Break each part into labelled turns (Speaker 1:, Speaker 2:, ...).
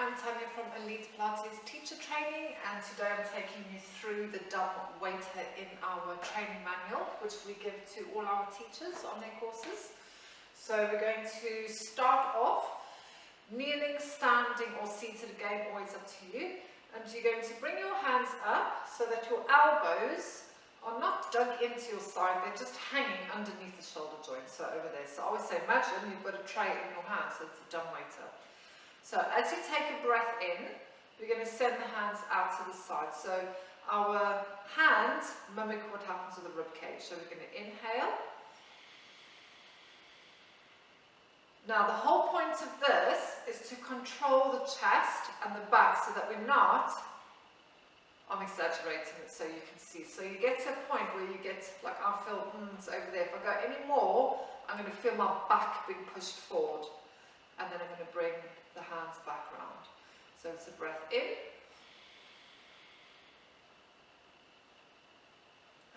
Speaker 1: I'm Tanja from Elite Pilates Teacher Training, and today I'm taking you through the dumb waiter in our training manual, which we give to all our teachers on their courses. So we're going to start off kneeling, standing or seated, again always up to you, and you're going to bring your hands up so that your elbows are not dug into your side, they're just hanging underneath the shoulder joint, so over there. So I always say, imagine you've got a tray in your hand, so it's a dumb waiter. So as you take a breath in, we're going to send the hands out to the side. So our hands mimic what happens with the rib cage. So we're going to inhale. Now the whole point of this is to control the chest and the back so that we're not, I'm exaggerating it so you can see. So you get to a point where you get, like I feel, it's over there. If I go any more, I'm going to feel my back being pushed forward. And then I'm going to bring the hands back round. So it's a breath in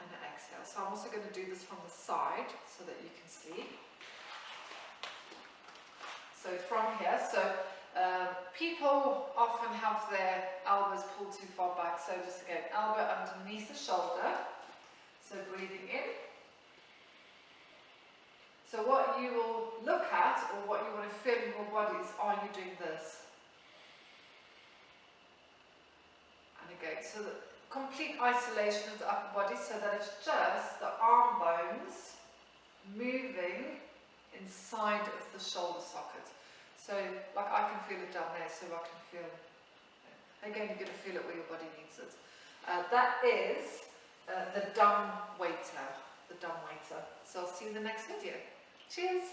Speaker 1: and an exhale. So I'm also going to do this from the side so that you can see. So from here, people often have their elbows pulled too far back. So just again, elbow underneath the shoulder. So breathing in. So what you will look at, or what you want to feel in your body is, are you doing this? And again, so the complete isolation of the upper body, so that it's just the arm bones moving inside of the shoulder socket. So like I can feel it down there, so I can feel, again you're going to feel it where your body needs it. That is the dumb waiter, So I'll see you in the next video. Cheers!